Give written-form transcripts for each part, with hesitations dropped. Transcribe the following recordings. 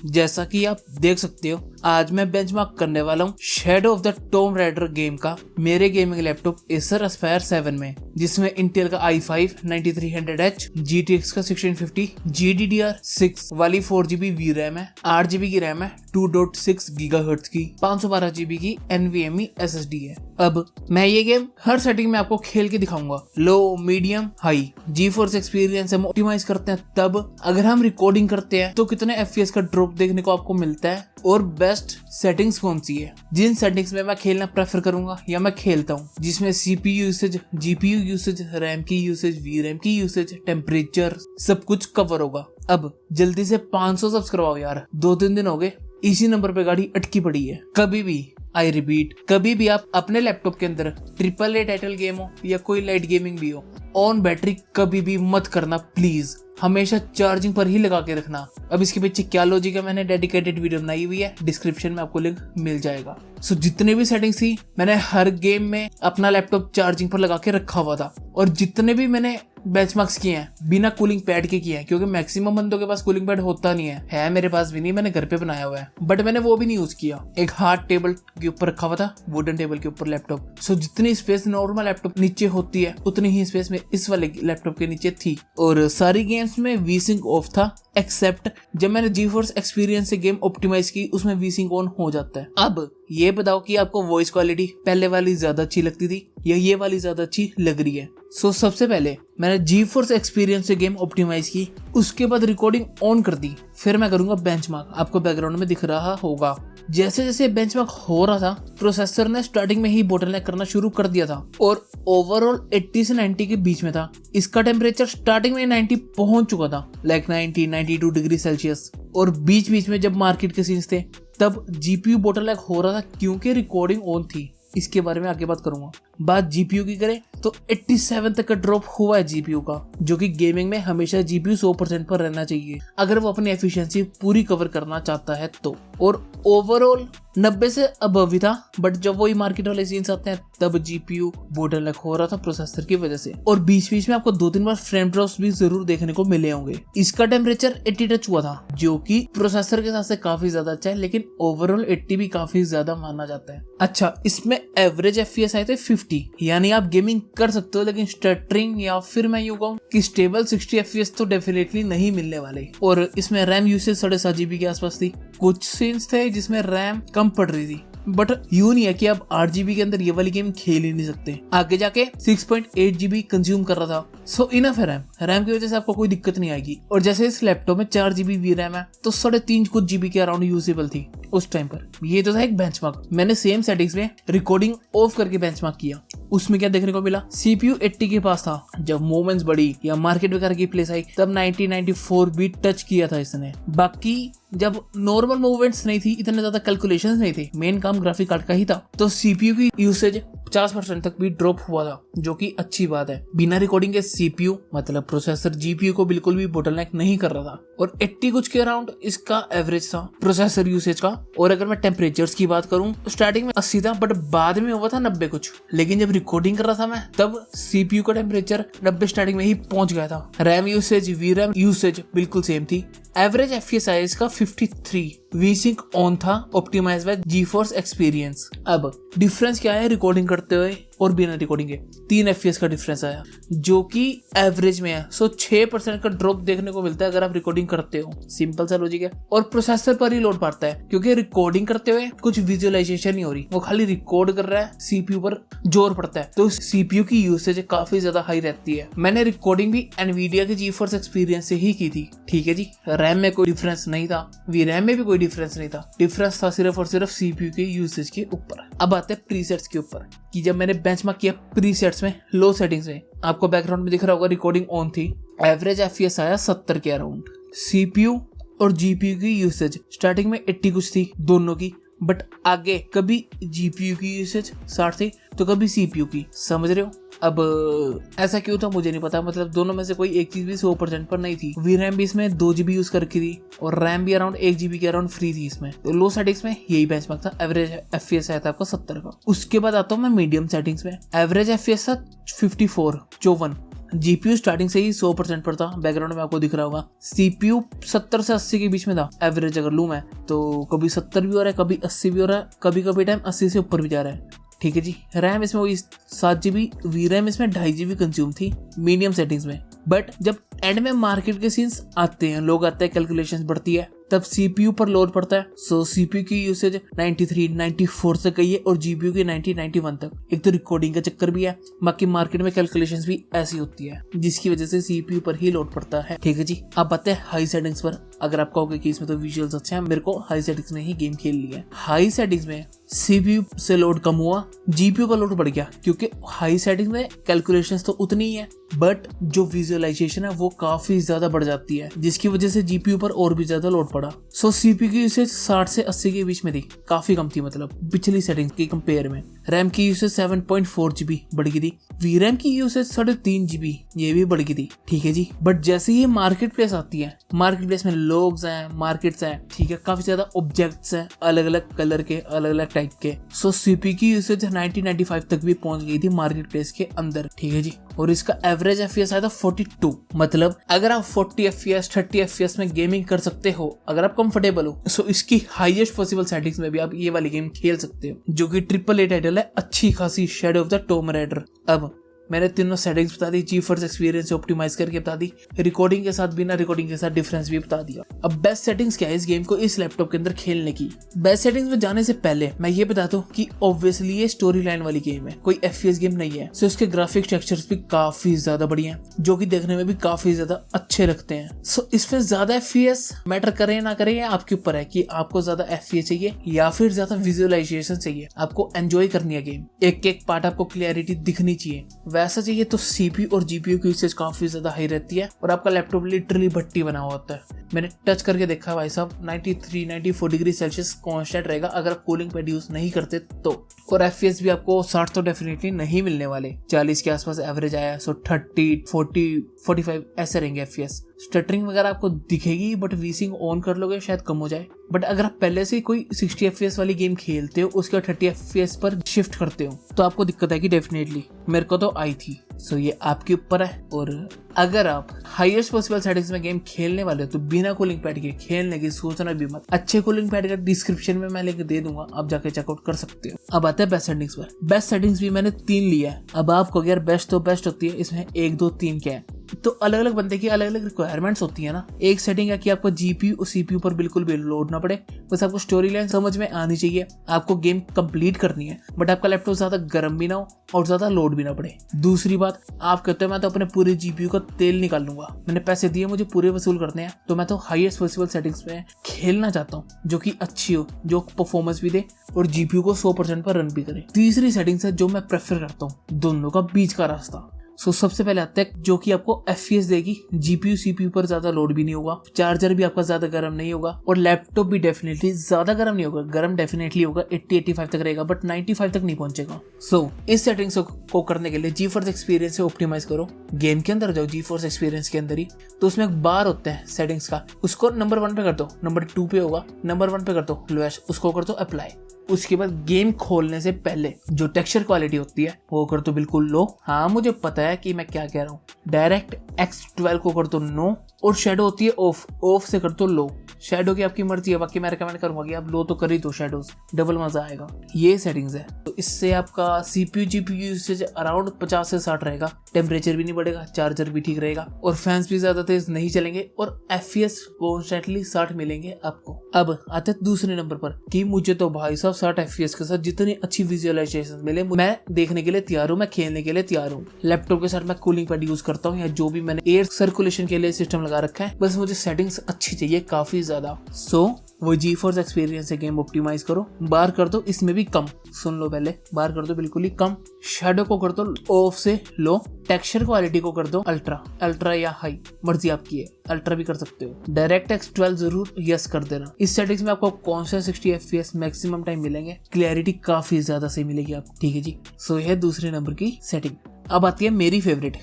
जैसा कि आप देख सकते हो आज मैं बेंचमार्क करने वाला हूँ shadow of the Tom rider game का मेरे गेमिंग लैपटॉप एसर एस्पायर 7 में, जिसमें इंटेल का i5 9300H, GTX का 1650, GDDR6 वाली 4GB VRAM है, 8GB की रैम है, 2.6 GHz की 512GB की NVMe SSD है। अब मैं ये गेम हर सेटिंग में आपको खेल के दिखाऊंगा, लो, मीडियम, हाई। GeForce एक्सपीरियंस हम ऑप्टिमाइज करते हैं तब अगर हम रिकॉर्डिंग करते हैं तो कितने FPS का ड्रॉप देखने को आपको मिलता है और बेस्ट सेटिंग्स कौन सी है, जिन सेटिंग्स में मैं खेलना प्रेफर करूंगा या मैं खेलता हूँ, जिसमें CPU usage, GPU usage, RAM की यूसेज, VRAM की यूसेज, टेम्परेचर, सब कुछ कवर होगा। अब जल्दी से 500 सब्सक्राइब करवाओ यार, 2-3 दिन हो गए इसी नंबर पे गाड़ी अटकी पड़ी है। कभी भी आई रिपीट, कभी भी आप अपने लैपटॉप के अंदर AAA टाइटल गेम हो या कोई लाइट गेमिंग भी हो, ऑन बैटरी कभी भी मत करना प्लीज, हमेशा चार्जिंग पर ही लगा के रखना। अब इसके पीछे क्या लॉजिक है मैंने डेडिकेटेड वीडियो बनाई हुई है, डिस्क्रिप्शन में आपको लिंक मिल जाएगा। सो जितने भी सेटिंग्स थी मैंने हर गेम में अपना लैपटॉप चार्जिंग पर लगा के रखा हुआ था, और जितने भी मैंने बेंचमार्क्स किए हैं बिना कूलिंग पैड के किए हैं, क्योंकि मैक्सिमम बंदों के पास कूलिंग पैड होता नहीं है मेरे पास भी नहीं, मैंने घर पे बनाया हुआ है, बट मैंने वो भी नहीं यूज किया। एक हार्ड टेबल के ऊपर रखा हुआ था, वुडन टेबल के ऊपर लैपटॉप। सो जितनी स्पेस नॉर्मल लैपटॉप नीचे होती है उतनी ही स्पेस में इस वाले लैपटॉप के नीचे थी, और सारी गेम्स में वीसिंक ऑफ था, एक्सेप्ट जब मैंने GeForce एक्सपीरियंस से गेम ऑप्टिमाइज की उसमें वीसिंक ऑन हो जाता है। अब ये बताओ कि आपको वॉइस क्वालिटी पहले वाली ज्यादा अच्छी लगती थी या ये वाली ज्यादा अच्छी लग रही है। सो सबसे पहले मैंने GeForce एक्सपीरियंस से गेम ऑप्टिमाइज की, उसके बाद रिकॉर्डिंग ऑन कर दी, फिर मैं करूंगा बेंचमार्क। आपको बैकग्राउंड में दिख रहा होगा जैसे जैसे बेंचमार्क हो रहा था प्रोसेसर ने स्टार्टिंग में ही बोटलनेक करना शुरू कर दिया था, और ओवरऑल 80 से 90 के बीच में था। इसका टेम्परेचर स्टार्टिंग में 90 पहुंच चुका था, लाइक 92 डिग्री सेल्सियस, और बीच बीच में जब मार्केट के सीन्स थे तब GPU बोटलनेक हो रहा था क्योंकि रिकॉर्डिंग ऑन थी। इसके बारे में आगे बात करूंगा। बात GPU की करें तो 87 तक का ड्रॉप हुआ है GPU का, जो कि गेमिंग में हमेशा GPU 100% पर रहना चाहिए अगर वो अपनी एफिशिएंसी पूरी कवर करना चाहता है तो, और ओवरऑल 90 से अबव ही था, बट जब वही मार्केट वाले सीन्स आते हैं तब GPU बोटलनेक हो रहा था प्रोसेसर की वजह से, और बीच बीच में आपको 2-3 बार फ्रेम ड्रॉप्स भी जरूर देखने को मिले होंगे। इसका टेम्परेचर 80 टच हुआ था, जो कि प्रोसेसर के साथ से काफी ज्यादा अच्छा है, लेकिन ओवरऑल 80 भी काफी ज्यादा माना जाता है। अच्छा, इसमें एवरेज FPS आए थे 50, यानी आप गेमिंग कर सकते हो, लेकिन स्टटरिंग या फिर मैं यूं कहूं कि स्टेबल 60 FPS तो डेफिनेटली नहीं मिलने वाले। और इसमें रैम यूसेज 7.5 GB के आसपास थी। कुछ सीन्स थे जिसमें रैम कम पड़ रही थी, बट यूं नहीं है कि आप 8 GB के अंदर ये वाली गेम खेल ही नहीं सकते। आगे जाके 6.8 GB कंज्यूम कर रहा था, सो इनफ है रैम की वजह से आपको कोई दिक्कत नहीं आएगी। और जैसे इस लैपटॉप में 4 GB VRAM है तो 3.5 कुछ GB के अराउंड यूजेबल थी उस टाइम पर। ये तो था एक बेंचमार्क। मैंने सेम सेटिंग्स में रिकॉर्डिंग ऑफ करके बेंचमार्क किया, उसमें क्या देखने को मिला, CPU 80 के पास था। जब मूवमेंट्स बढ़ी या मार्केट वगैरह की प्लेस आई तब 94 भी टच किया था इसने। बाकी जब नॉर्मल मूवमेंट्स नहीं थी, इतने ज्यादा कैलकुलेशंस नहीं थे, मेन काम ग्राफिक कार्ड का ही था, तो CPU की यूसेज 50% तक भी ड्रॉप हुआ था, जो कि अच्छी बात है। बिना रिकॉर्डिंग के CPU मतलब प्रोसेसर GPU को बिल्कुल भी बोटलनेक नहीं कर रहा था, और 80 कुछ के अराउंड इसका एवरेज था प्रोसेसर यूसेज का। और अगर मैं टेम्परेचर्स की बात करूं तो स्टार्टिंग में 80 था, बट बाद में हुआ था 90 कुछ, लेकिन जब रिकॉर्डिंग कर रहा था मैं तब CPU का टेम्परेचर 90 स्टार्टिंग में ही पहुंच गया था। रैम यूसेज, VRAM यूसेज बिल्कुल सेम थी। एवरेज FPS आया इसका 53, वीसिंक ऑन था, ऑप्टिमाइज बाय GeForce एक्सपीरियंस। अब डिफरेंस क्या है रिकॉर्डिंग करते हुए और बिना रिकॉर्डिंग के? 3 FPS का डिफरेंस आया, जो कि एवरेज में है। सो 6% का ड्रॉप देखने को मिलता है अगर आप रिकॉर्डिंग करते हो। सिंपल सा लॉजिक है, और प्रोसेसर पर ही लोड पड़ता है, क्योंकि रिकॉर्डिंग करते हुए कुछ विजुअलाइजेशन नहीं हो रही, वो खाली रिकॉर्ड कर रहा है, CPU पर जोर पड़ता है, तो CPU की यूसेज काफी ज्यादा हाई रहती है। मैंने रिकॉर्डिंग भी NVIDIA के GeForce एक्सपीरियंस से ही की थी, ठीक है जी। रैम में कोई डिफरेंस नहीं था, VRAM में भी कोई डिफरेंस नहीं था, डिफरेंस था सिर्फ और सिर्फ CPU के यूसेज के ऊपर। अब आते हैं प्रीसेट्स के ऊपर, कि जब मैंने बेंचमार्क किया प्रीसेट्स में, लो सेटिंग्स में, आपको बैकग्राउंड में दिख रहा होगा रिकॉर्डिंग ऑन थी, एवरेज FPS आया 70 के अराउंड। CPU और GPU की यूसेज स्टार्टिंग में 80 कुछ थी दोनों की, बट आगे कभी GPU की यूसेज 60 थी तो कभी CPU की, समझ रहे हो? अब ऐसा क्यों था मुझे नहीं पता, मतलब दोनों में से कोई एक चीज भी 100% पर नहीं थी। VRAM भी इसमें 2 GB यूज कर रखी थी, और रैम भी अराउंड 1 GB के अराउंड फ्री थी इसमें। तो लो सेटिंग्स में यही बेंचमार्क था, एवरेज FPS आया था आपको 70 का। उसके बाद आता हूँ मैं मीडियम सेटिंग्स में, एवरेज FPS था 54, जीपीयू स्टार्टिंग से ही 100% पर था, बैकग्राउंड में आपको दिख रहा होगा। सीपीयू 70 से 80 के बीच में था एवरेज अगर लूँ मैं, तो कभी 70 भी हो रहा है, कभी 80 भी हो रहा है, कभी कभी टाइम 80 से ऊपर भी जा रहा है। ठीक है जी। रैम इसमें वही 7 GB, वी रैम इसमें 2.5 GB कंज्यूम थी मीडियम सेटिंग्स में। बट जब एंड में मार्केट के सीन्स आते हैं, लोग आते हैं, कैलकुलेशंस बढ़ती है, तब सीपीयू पर लोड पड़ता है। सो सीपीयू की यूसेज 93, 94 तक गई है और जीपीयू की 90, 91 तक। एक तो रिकॉर्डिंग का चक्कर भी है, बाकी मार्केट में कैलकुलेशंस भी ऐसी होती है, जिसकी वजह से सीपीयू पर ही लोड पड़ता है। ठीक है जी। अब आते हैं हाई सेटिंग्स पर। अगर आप कहोगे कि इसमें तो विजुअल्स अच्छे हैं, मेरे को हाई सेटिंग्स में ही गेम खेल लिया है। हाई सेटिंग्स में सीपीयू से लोड कम हुआ, जीपीयू का लोड बढ़ गया, क्योंकि हाई सेटिंग्स में कैलकुलेशंस तो उतनी ही है, बट जो विजुअलाइजेशन है वो काफी ज्यादा बढ़ जाती है, जिसकी वजह से जीपीयू पर और भी ज्यादा लोड पड़ा। सो सीपीयू की यूसेज 60 से 80 के बीच में थी, काफी कम थी मतलब पिछली सेटिंग्स की कंपेयर में। रैम की यूसेज 7.4 GB बढ़ गई थी, वी रैम की यूसेज 3.5 GB ये भी बढ़ गई थी। ठीक है जी। बट जैसे ही मार्केट प्लेस आती है, मार्केट प्लेस में लोग हैं, मार्केट्स हैं, ठीक है, काफी ज्यादा ऑब्जेक्ट्स हैं, अलग अलग कलर के, अलग अलग टाइप के। सो सीपीयू की यूसेज 90-95 तक भी पहुंच गई थी मार्केट प्लेस के अंदर। ठीक है जी। और इसका एवरेज FPS आया था 42। मतलब अगर आप 40 FPS 30 FPS में गेमिंग कर सकते हो, अगर आप कंफर्टेबल हो, सो इसकी हाईएस्ट पॉसिबल सेटिंग्स में भी आप ये वाली गेम खेल सकते हो, जो कि AAA टाइटल है, अच्छी खासी, shadow of the Tomb Raider. अब मैंने तीनों सेटिंग्स बता दी, जीफोर्स एक्सपीरियंस ऑप्टिमाइज करके बता दी, रिकॉर्डिंग के साथ, बिना रिकॉर्डिंग के साथ डिफरेंस भी बता दिया। अब बेस्ट सेटिंग्स क्या है इस गेम को इस लैपटॉप के अंदर खेलने की। बेस्ट सेटिंग्स में जाने से पहले मैं ये बता दूं कि ऑब्वियसली ये स्टोरी लाइन वाली गेम है, कोई FPS गेम नहीं है। सो इसके ग्राफिक्स टेक्सचर्स भी काफी ज्यादा बढ़िया हैं, जो कि देखने में भी काफी ज्यादा अच्छे लगते हैं। सो इसमें ज्यादा FPS मैटर करे ना करे, आपके ऊपर है कि आपको ज्यादा FPS चाहिए या फिर ज्यादा विजुअलाइजेशन चाहिए। आपको एंजॉय करनी है गेम, एक एक पार्ट आपको क्लियरिटी दिखनी चाहिए। वैसा चाहिए तो सीपीयू और जीपीयू की यूसेज काफी ज्यादा हाई रहती है और आपका लैपटॉप लिटरली भट्टी बना हुआ होता है। मैंने टच करके देखा है भाई साहब, 93, 94 डिग्री सेल्सियस कांस्टेंट रहेगा अगर आप कूलिंग पैड यूज नहीं करते तो। और FPS भी आपको 60 तो डेफिनेटली नहीं मिलने वाले, 40 के आसपास एवरेज आया। सो 30, 40, 45 ऐसे रहेंगे FPS। स्टटरिंग वगैरह आपको दिखेगी, बट वीसिंग ऑन कर लोगे शायद कम हो जाए। बट अगर आप पहले से कोई 60 FPS वाली गेम खेलते हो, उसके बाद 30 FPS पर शिफ्ट करते हो, तो आपको दिक्कत आएगी डेफिनेटली। मेरे को तो आई थी। सो ये आपके ऊपर है। और अगर आप हाईएस्ट पॉसिबल सेटिंग्स में गेम खेलने वाले हो, तो बिना कूलिंग पैड के खेलने की सोचना भी मत। अच्छे कूलिंग पैड का डिस्क्रिप्शन में मैं लिंक दे दूंगा, आप जाके चेकआउट कर सकते हो। अब आते हैं बेस्ट सेटिंग्स पर। बेस्ट सेटिंग्स भी मैंने 3 लिया है। अब आपको अगर बेस्ट तो बेस्ट होती है, इसमें 1, 2, 3 क्या है, तो अलग अलग बंदे की अलग अलग रिक्वायरमेंट्स होती है ना। एक सेटिंग है कि आपको जीपीयू और सीपीयू पर बिल्कुल भी लोड ना पड़े, बस आपको स्टोरी लाइन समझ में आनी चाहिए, आपको गेम कंप्लीट करनी है, बट आपका लैपटॉप ज्यादा गर्म भी ना हो और ज्यादा लोड भी ना पड़े। दूसरी बात, आप कहते हो मैं तो अपने पूरे जीपीयू का तेल निकाल लूंगा, मैंने पैसे दिए, मुझे पूरे वसूल करने हैं, तो मैं तो हाईएस्ट पॉसिबल सेटिंग्स में खेलना चाहता हूँ, जो कि अच्छी हो, जो परफॉर्मेंस भी दे और जीपीयू को 100% पर रन भी करे। तीसरी सेटिंग्स है जो मैं प्रेफर करता हूँ, दोनों का बीच का रास्ता। सो सबसे पहले आता है जो कि आपको FPS देगी, जीपीयू सीपीयू पर ज्यादा लोड भी नहीं होगा, चार्जर भी आपका ज्यादा गर्म नहीं होगा और लैपटॉप भी डेफिनेटली ज्यादा गर्म नहीं होगा। गर्म डेफिनेटली होगा, 80-85 तक रहेगा, बट 95 तक नहीं पहुंचेगा। सो इस सेटिंग्स को करने के लिए जीफोर्स एक्सपीरियंस से ऑप्टिमाइज करो। गेम के अंदर जाओ, जीफोर्स एक्सपीरियंस के अंदर ही, तो उसमें एक बार होता है सेटिंग्स का, उसको नंबर 1 पे कर दो, नंबर 2 पे होगा, नंबर 1 पे कर दो लोएस्ट, उसको कर दो अप्लाई। उसके बाद गेम खोलने से पहले जो टेक्सचर क्वालिटी होती है वो कर दो बिल्कुल लो। हाँ मुझे पता है कि मैं क्या कह रहा हूँ। डायरेक्ट X12 को कर दो नो, और शेडो होती है ऑफ से कर दो लो। शेडो की आपकी मर्जी है, बाकी मैं रिकमेंड करूंगा कि आप लो तो कर ही दो शेडोज, डबल मजा आएगा। ये सेटिंग्स है। तो इससे आपका सीपीयू जीपीयू यूसेज अराउंड 50 से 60 रहेगा, टेम्परेचर भी नहीं बढ़ेगा, चार्जर भी ठीक रहेगा और फैंस भी ज्यादा तेज नहीं चलेंगे और FPS कॉन्स्टेंटली 60 मिलेंगे आपको। अब आते हैं दूसरे नंबर पर कि मुझे तो भाई साहब 60 FPS के साथ जितनी अच्छी विजुअलाइजेशन मिले मैं देखने के लिए तैयार हूँ, मैं खेलने के लिए तैयार हूँ। लैपटॉप के साथ मैं कूलिंग पैड यूज करता हूँ या जो भी मैंने एयर सर्कुलेशन के लिए सिस्टम लगा रखा है, बस मुझे सेटिंग्स अच्छी चाहिए काफी ज्यादा। सो वो जीफोर्स एक्सपीरियंस से गेम ऑप्टिमाइज करो, बार कर दो इसमें भी कम, सुन लो पहले, बार कर दो बिल्कुल ही कम, शेडो को कर दो ऑफ से लो, टेक्सचर क्वालिटी को कर दो अल्ट्रा या हाई, मर्जी आपकी है, अल्ट्रा भी कर सकते हो। डायरेक्ट X12 जरूर यस कर देना। इस सेटिंग्स में आपको कौन सा 60 FPS मैक्सिमम टाइम मिलेंगे, क्लैरिटी काफी ज्यादा सही मिलेगी आपको। ठीक है जी। सो यह दूसरे नंबर की सेटिंग। अब आती है मेरी फेवरेट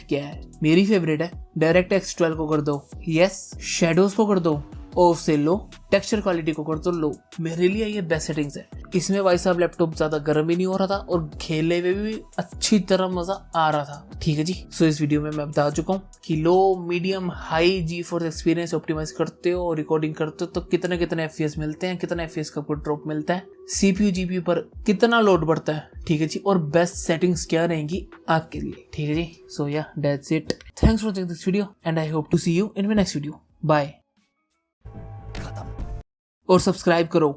क्या है, मेरी फेवरेट है डायरेक्ट X12 को कर दो यस, शेडोज को कर दो ऑफ से लो, टेक्सचर क्वालिटी को कर दो लो। मेरे लिए ये बेस्ट सेटिंग्स है। इसमें भाई साहब लैपटॉप ज्यादा गर्म भी नहीं हो रहा था और खेलने में भी अच्छी तरह मजा आ रहा था। ठीक है जी। सो इस वीडियो में मैं बता चुका हूँ कि low, medium, high GeForce experience optimize करते हो और रिकॉर्डिंग करते हो तो कितने कितने FPS मिलते हैं, कितना FPS का आपको ड्रॉप मिलता है, CPU GPU पर कितना लोड बढ़ता है। ठीक है जी। और बेस्ट सेटिंग्स क्या रहेंगी आपके लिए। ठीक है जी। So yeah that's it. Thanks for watching this video and I hope to see you in my next video. Bye. और सब्सक्राइब करो।